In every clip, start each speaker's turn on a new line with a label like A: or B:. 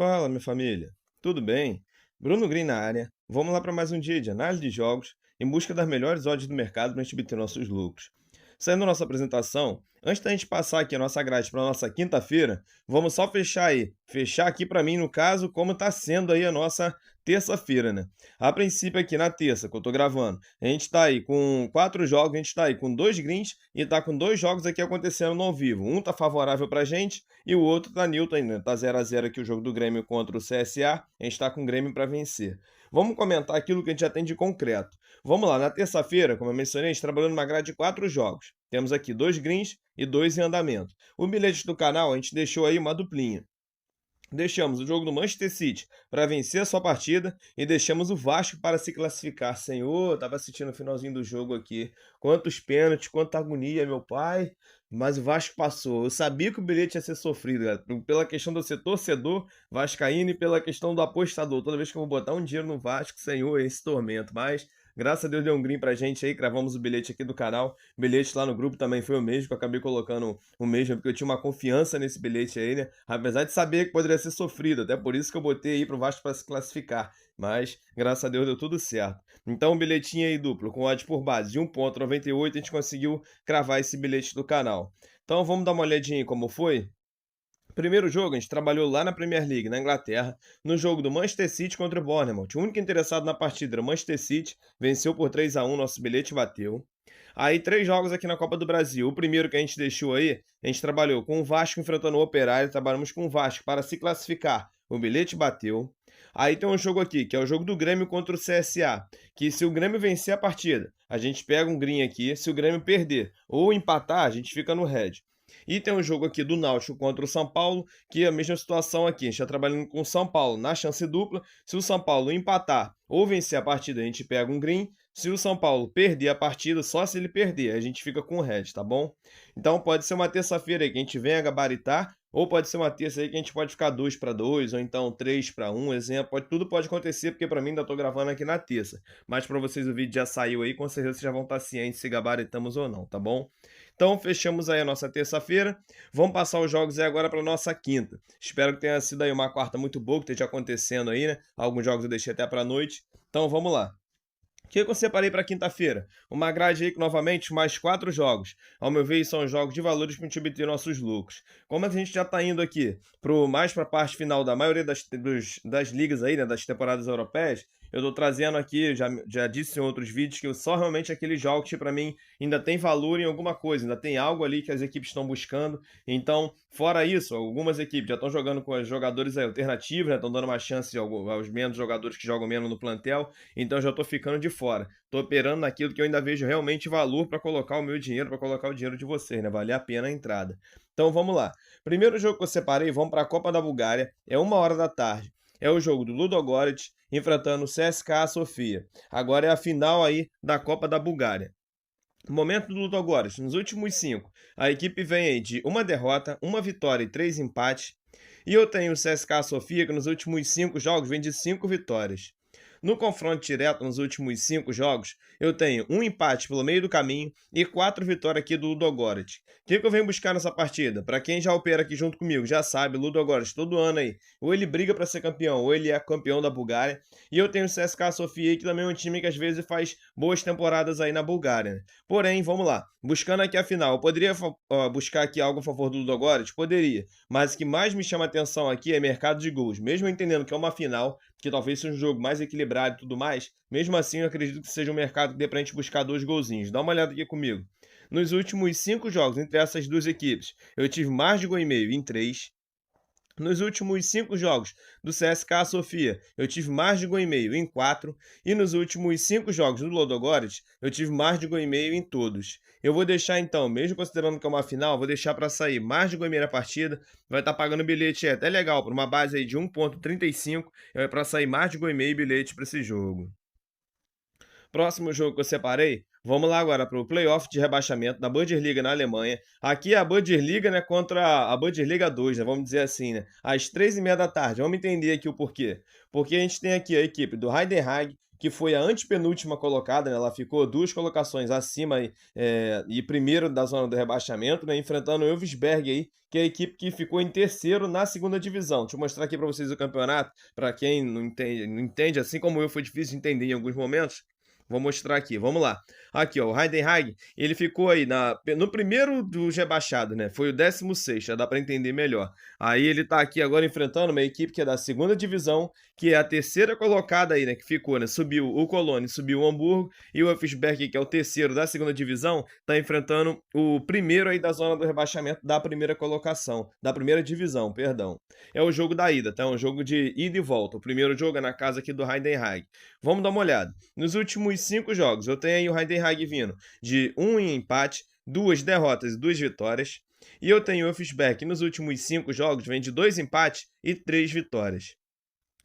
A: Fala, minha família. Tudo bem? Bruno Green na área. Vamos lá para mais um dia de análise de jogos em busca das melhores odds do mercado para a gente obter nossos lucros. Saindo da nossa apresentação, antes da gente passar aqui a nossa grade para a nossa quinta-feira, vamos só fechar aqui para mim no caso como está sendo aí a nossa terça-feira, né? A princípio aqui na terça que eu tô gravando, a gente está aí com 4 jogos, a gente está aí com 2 greens e está com 2 jogos aqui acontecendo no ao vivo. Um tá favorável para a gente e o outro tá neutro ainda, tá 0 a 0 aqui o jogo do Grêmio contra o CSA, a gente tá com o Grêmio para vencer. Vamos comentar aquilo que a gente já tem de concreto. Vamos lá, na terça-feira, como eu mencionei, a gente trabalhou numa grade de 4 jogos. Temos aqui 2 greens e 2 em andamento. O bilhete do canal, a gente deixou aí uma duplinha. Deixamos o jogo do Manchester City para vencer a sua partida e deixamos o Vasco para se classificar. Senhor, estava assistindo o finalzinho do jogo aqui. Quantos pênaltis, quanta agonia, meu pai. Mas o Vasco passou. Eu sabia que o bilhete ia ser sofrido, cara. Pela questão de eu ser torcedor vascaíno e pela questão do apostador. Toda vez que eu vou botar um dinheiro no Vasco, Senhor, é esse tormento. Mas graças a Deus deu um green pra gente aí, cravamos o bilhete aqui do canal. O bilhete lá no grupo também foi o mesmo, que eu acabei colocando o mesmo, porque eu tinha uma confiança nesse bilhete aí, né? Apesar de saber que poderia ser sofrido, até por isso que eu botei aí pro Vasco para se classificar. Mas, graças a Deus, deu tudo certo. Então, um bilhetinho aí duplo, com odds por base de 1,98, a gente conseguiu cravar esse bilhete do canal. Então, vamos dar uma olhadinha em como foi? Primeiro jogo, a gente trabalhou lá na Premier League, na Inglaterra, no jogo do Manchester City contra o Bournemouth. O único interessado na partida era o Manchester City, venceu por 3 a 1, nosso bilhete bateu. Aí, 3 jogos aqui na Copa do Brasil. O primeiro que a gente deixou aí, a gente trabalhou com o Vasco enfrentando o Operário, trabalhamos com o Vasco para se classificar. O bilhete bateu. Aí tem um jogo aqui, que é o jogo do Grêmio contra o CSA, que se o Grêmio vencer a partida, a gente pega um green aqui, se o Grêmio perder ou empatar, a gente fica no red. E tem um jogo aqui do Náutico contra o São Paulo, que é a mesma situação aqui. A gente está trabalhando com o São Paulo na chance dupla. Se o São Paulo empatar ou vencer a partida, a gente pega um green. Se o São Paulo perder a partida, só se ele perder, a gente fica com o red, tá bom? Então pode ser uma terça-feira aí que a gente venha gabaritar, ou pode ser uma terça aí que a gente pode ficar 2-2, ou então 3-1, exemplo. Tudo pode acontecer, porque para mim ainda tô gravando aqui na terça. Mas para vocês o vídeo já saiu aí, com certeza vocês já vão estar cientes se gabaritamos ou não, tá bom? Então fechamos aí a nossa terça-feira. Vamos passar os jogos aí agora para nossa quinta. Espero que tenha sido aí uma quarta muito boa, que esteja acontecendo aí, né? Alguns jogos eu deixei até para noite. Então vamos lá. O que eu separei para quinta-feira? Uma grade aí com novamente mais 4 jogos. Ao meu ver, são jogos de valores para a gente obter nossos lucros. Como a gente já está indo aqui mais para a parte final da maioria das ligas aí, né, das temporadas europeias, eu estou trazendo aqui, já disse em outros vídeos, que só realmente aqueles jogos que para mim ainda tem valor em alguma coisa, ainda tem algo ali que as equipes estão buscando. Então, fora isso, algumas equipes já estão jogando com os jogadores aí alternativos, né, estão dando uma chance aos menos jogadores que jogam menos no plantel. Então já estou ficando de fora. Estou operando naquilo que eu ainda vejo realmente valor para colocar o meu dinheiro, para colocar o dinheiro de vocês, né? Valer a pena a entrada. Então vamos lá. Primeiro jogo que eu separei, vamos para a Copa da Bulgária, é 1 hora da tarde. É o jogo do Ludogorets enfrentando o CSKA Sofia. Agora é a final aí da Copa da Bulgária. Momento do Ludogorets, nos últimos 5, a equipe vem aí de 1 derrota, 1 vitória e 3 empates. E eu tenho o CSKA Sofia que nos últimos 5 jogos vem de 5 vitórias. No confronto direto nos últimos 5 jogos, eu tenho 1 empate pelo meio do caminho e 4 vitórias aqui do Ludogorets. O que eu venho buscar nessa partida? Para quem já opera aqui junto comigo, já sabe, Ludogorets todo ano aí, ou ele briga para ser campeão, ou ele é campeão da Bulgária. E eu tenho o CSKA Sofia aí, que também é um time que às vezes faz boas temporadas aí na Bulgária, né? Porém, vamos lá, buscando aqui a final, eu poderia buscar aqui algo a favor do Ludogorets? Poderia, mas o que mais me chama atenção aqui é mercado de gols. Mesmo entendendo que é uma final, que talvez seja um jogo mais equilibrado e tudo mais, mesmo assim eu acredito que seja um mercado que dê pra gente buscar 2 golzinhos. Dá uma olhada aqui comigo. Nos últimos 5 jogos entre essas duas equipes, eu tive mais de 1,5 em 3. Nos últimos 5 jogos do CSKA Sofia, eu tive mais de 1,5 em 4. E nos últimos 5 jogos do Ludogorets, eu tive mais de 1,5 em todos. Eu vou deixar então, mesmo considerando que é uma final, vou deixar para sair mais de 1,5 na partida. Vai estar pagando bilhete até legal, por uma base aí de 1,35. É para sair mais de 1,5 bilhete para esse jogo. Próximo jogo que eu separei, vamos lá agora para o playoff de rebaixamento da Bundesliga na Alemanha. Aqui é a Bundesliga, né, contra a Bundesliga 2, né, vamos dizer assim, né, às 3h30 da tarde. Vamos entender aqui o porquê. Porque a gente tem aqui a equipe do Heidenheim, que foi a antepenúltima colocada, né? Ela ficou 2 colocações acima e primeiro da zona do rebaixamento, né? Enfrentando o Elfsberg aí, que é a equipe que ficou em terceiro na segunda divisão. Deixa eu mostrar aqui para vocês o campeonato, para quem não entende, assim como eu, foi difícil de entender em alguns momentos. Vou mostrar aqui, vamos lá. Aqui, ó, o Heidenheim, ele ficou aí no primeiro dos rebaixados, né? Foi o 16º, já dá para entender melhor. Aí ele tá aqui agora enfrentando uma equipe que é da segunda divisão, que é a terceira colocada aí, né? Que ficou, né? Subiu o Cologne, subiu o Hamburgo, e o Elfsberg, que é o terceiro da segunda divisão, tá enfrentando o primeiro aí da zona do rebaixamento da primeira colocação, da primeira divisão, perdão. É o jogo da ida, tá? É um jogo de ida e volta. O primeiro jogo é na casa aqui do Heidenheim. Vamos dar uma olhada. Nos últimos 5 jogos, eu tenho aí o Heidenheim vindo de 1 empate, 2 derrotas e 2 vitórias. E eu tenho o Elfsberg que nos últimos 5 jogos vem de 2 empates e 3 vitórias.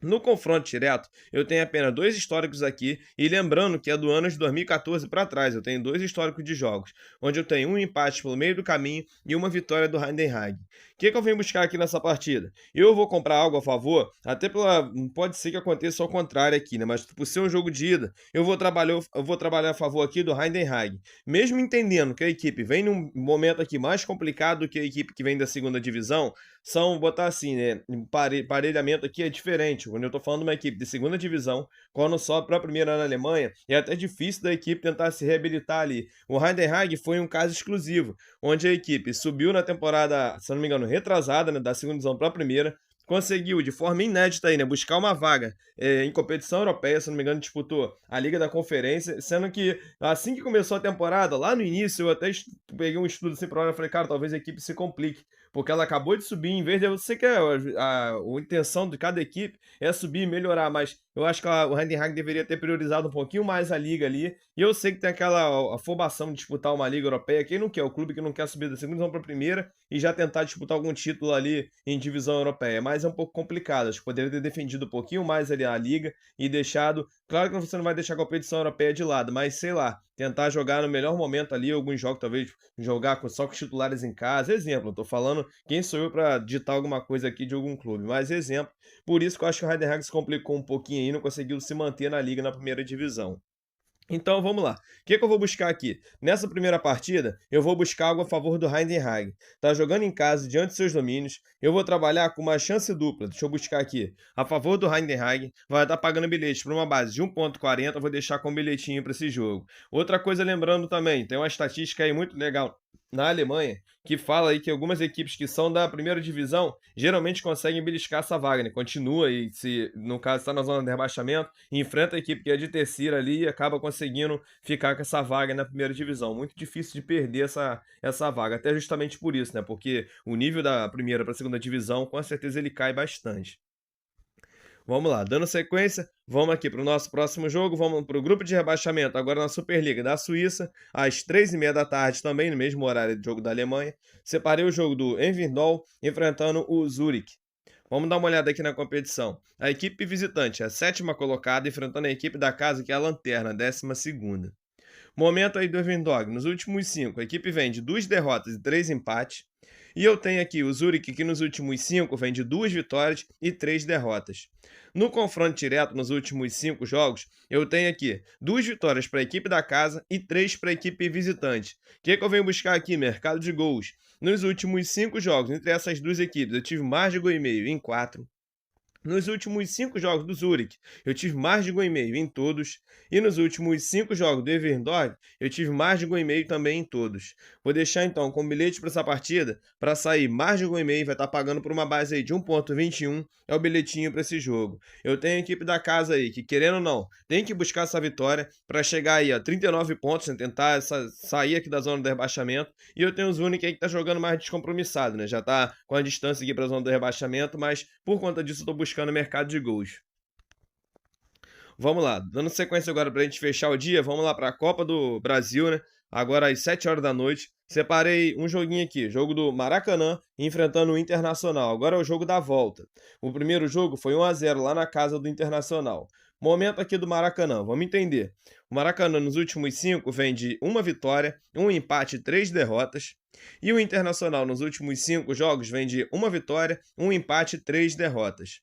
A: No confronto direto, eu tenho apenas 2 históricos aqui, e lembrando que é do ano de 2014 para trás, eu tenho 2 históricos de jogos, onde eu tenho um empate pelo meio do caminho e uma vitória do Heidenheim. O que eu venho buscar aqui nessa partida? Eu vou comprar algo a favor, até pode ser que aconteça ao contrário aqui, né? Mas por ser um jogo de ida, eu vou trabalhar a favor aqui do Heidenheim. Mesmo entendendo que a equipe vem num momento aqui mais complicado do que a equipe que vem da segunda divisão, botar assim, né? Parelhamento aqui é diferente. Quando eu tô falando de uma equipe de segunda divisão, quando sobe para a primeira na Alemanha, é até difícil da equipe tentar se reabilitar ali. O Heidenheim foi um caso exclusivo, onde a equipe subiu na temporada, se não me engano, retrasada, né, da segunda divisão para a primeira, conseguiu, de forma inédita aí, né, buscar uma vaga em competição europeia, se não me engano, disputou a Liga da Conferência, sendo que assim que começou a temporada, lá no início, eu até peguei um estudo assim para olhar e falei, cara, talvez a equipe se complique, porque ela acabou de subir, em vez de você que a intenção de cada equipe é subir e melhorar, mas eu acho que o Heidenheim deveria ter priorizado um pouquinho mais a liga ali, e eu sei que tem aquela afobação de disputar uma liga europeia, quem não quer, o clube que não quer subir da segunda divisão para a primeira e já tentar disputar algum título ali em divisão europeia, mas é um pouco complicado, acho que poderia ter defendido um pouquinho mais ali a liga e deixado, claro que você não vai deixar a competição europeia de lado, mas sei lá, tentar jogar no melhor momento ali, alguns jogos talvez jogar só com os titulares em casa, exemplo, eu tô falando quem sou eu para ditar alguma coisa aqui de algum clube, mas exemplo, por isso que eu acho que o Heidenheim se complicou um pouquinho aí, não conseguiu se manter na liga na primeira divisão. Então vamos lá. O que eu vou buscar aqui? Nessa primeira partida, eu vou buscar algo a favor do Heidenheim. Tá jogando em casa diante de seus domínios. Eu vou trabalhar com uma chance dupla. Deixa eu buscar aqui. A favor do Heidenheim, vai estar pagando bilhete para uma base de 1,40. Eu vou deixar com um bilhetinho para esse jogo. Outra coisa, lembrando também, tem uma estatística aí muito legal na Alemanha, que fala aí que algumas equipes que são da primeira divisão geralmente conseguem beliscar essa vaga, né? Continua e, se no caso está na zona de rebaixamento, enfrenta a equipe que é de terceira ali e acaba conseguindo ficar com essa vaga na primeira divisão. Muito difícil de perder essa vaga, até justamente por isso, né? Porque o nível da primeira para a segunda divisão, com certeza ele cai bastante. Vamos lá, dando sequência, vamos aqui para o nosso próximo jogo, vamos para o grupo de rebaixamento, agora na Superliga da Suíça, às 3h30 da tarde também, no mesmo horário do jogo da Alemanha. Separei o jogo do Envindol enfrentando o Zurich. Vamos dar uma olhada aqui na competição. A equipe visitante é a 7ª colocada, enfrentando a equipe da casa, que é a Lanterna, 12ª. Momento aí do Envindog, nos últimos 5, a equipe vem de 2 derrotas e 3 empates. E eu tenho aqui o Zurich, que nos últimos 5 vem de 2 vitórias e 3 derrotas. No confronto direto, nos últimos 5 jogos, eu tenho aqui 2 vitórias para a equipe da casa e 3 para a equipe visitante. O que eu venho buscar aqui? Mercado de gols. Nos últimos 5 jogos, entre essas duas equipes, eu tive mais de gol e meio em 4. Nos últimos 5 jogos do Zurich, eu tive mais de gol e meio em todos. E nos últimos 5 jogos do Everdorf, eu tive mais de gol e meio também em todos. Vou deixar então com bilhete para essa partida, para sair mais de gol e meio, vai estar pagando por uma base aí de 1,21, é o bilhetinho para esse jogo. Eu tenho a equipe da casa aí, que querendo ou não, tem que buscar essa vitória para chegar aí a 39 pontos, né, tentar sair aqui da zona do rebaixamento. E eu tenho o Zurich aí que tá jogando mais descompromissado, né? Já tá com a distância aqui para a zona do rebaixamento, mas por conta disso eu tô buscando mercado de gols. Vamos lá, dando sequência agora pra gente fechar o dia, vamos lá pra Copa do Brasil, né? Agora às 7 horas da noite. Separei um joguinho aqui, jogo do Maracanã enfrentando o Internacional. Agora é o jogo da volta. O primeiro jogo foi 1-0 lá na casa do Internacional. Momento aqui do Maracanã, vamos entender. O Maracanã nos últimos 5 vem de 1 vitória, 1 empate e 3 derrotas. E o Internacional nos últimos 5 jogos vem de 1 vitória, 1 empate e 3 derrotas.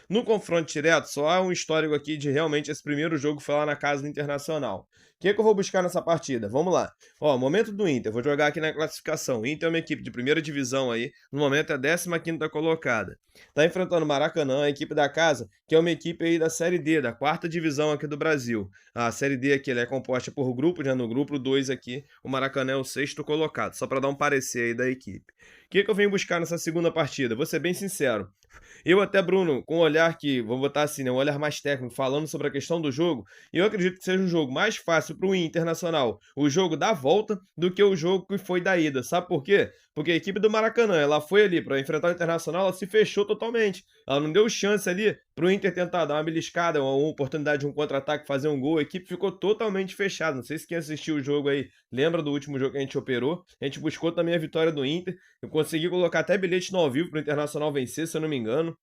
A: No confronto direto, só há um histórico aqui de realmente esse primeiro jogo foi lá na casa do Internacional. O que eu vou buscar nessa partida? Vamos lá. Ó, momento do Inter, vou jogar aqui na classificação. O Inter é uma equipe de primeira divisão aí, no momento é a 15ª colocada. Tá enfrentando o Maracanã, a equipe da casa, que é uma equipe aí da Série D, da 4ª divisão aqui do Brasil. A Série D aqui ela é composta por grupos, né? No grupo 2 aqui, o Maracanã é o 6º colocado, só para dar um parecer aí da equipe. O que eu venho buscar nessa segunda partida? Vou ser bem sincero. Eu até, Bruno, com um olhar que, vou botar assim, né, um olhar mais técnico, falando sobre a questão do jogo, eu acredito que seja um jogo mais fácil para o Internacional, o jogo da volta, do que o jogo que foi da ida. Sabe por quê? Porque a equipe do Maracanã, ela foi ali para enfrentar o Internacional, ela se fechou totalmente. Ela não deu chance ali para o Inter tentar dar uma beliscada, uma oportunidade de um contra-ataque, fazer um gol. A equipe ficou totalmente fechada. Não sei se quem assistiu o jogo aí lembra do último jogo que a gente operou. A gente buscou também a vitória do Inter. Eu consegui colocar até bilhete no ao vivo para o Internacional vencer, se eu não me engano.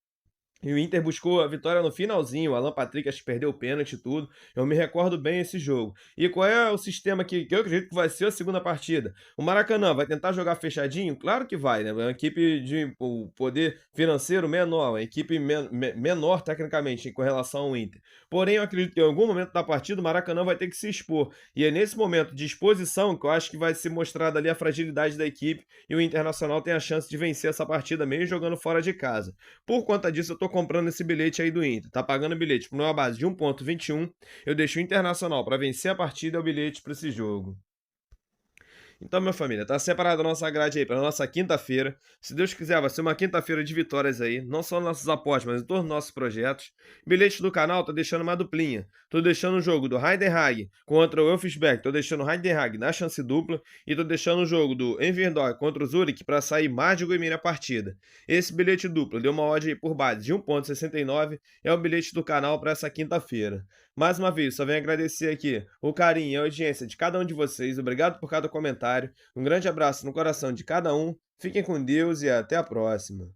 A: E o Inter buscou a vitória no finalzinho, o Alan Patrick acho que perdeu o pênalti e tudo. Eu me recordo bem esse jogo. E qual é o sistema que eu acredito que vai ser a segunda partida? O Maracanã vai tentar jogar fechadinho? Claro que vai, né? É uma equipe de poder financeiro menor, uma equipe menor tecnicamente com relação ao Inter. Porém, eu acredito que em algum momento da partida o Maracanã vai ter que se expor. E é nesse momento de exposição que eu acho que vai ser mostrada ali a fragilidade da equipe e o Internacional tem a chance de vencer essa partida mesmo jogando fora de casa. Por conta disso, eu tô comprando esse bilhete aí do Inter. Tá pagando o bilhete por uma base de 1,21. Eu deixo o Internacional para vencer a partida e o bilhete para esse jogo. Então, minha família, tá separada a nossa grade aí para nossa quinta-feira. Se Deus quiser, vai ser uma quinta-feira de vitórias aí, não só nos nossos apostas, mas em todos os nossos projetos. Bilhete do canal, tô deixando uma duplinha. Tô deixando o jogo do Heidenheim contra o Elfsberg, tô deixando o Heidenheim na chance dupla e tô deixando o jogo do Enverdorf contra o Zurich para sair mais de gol e meio na partida. Esse bilhete duplo deu uma odd aí por base de 1,69, é o bilhete do canal para essa quinta-feira. Mais uma vez, só venho agradecer aqui o carinho e a audiência de cada um de vocês. Obrigado por cada comentário. Um grande abraço no coração de cada um. Fiquem com Deus e até a próxima.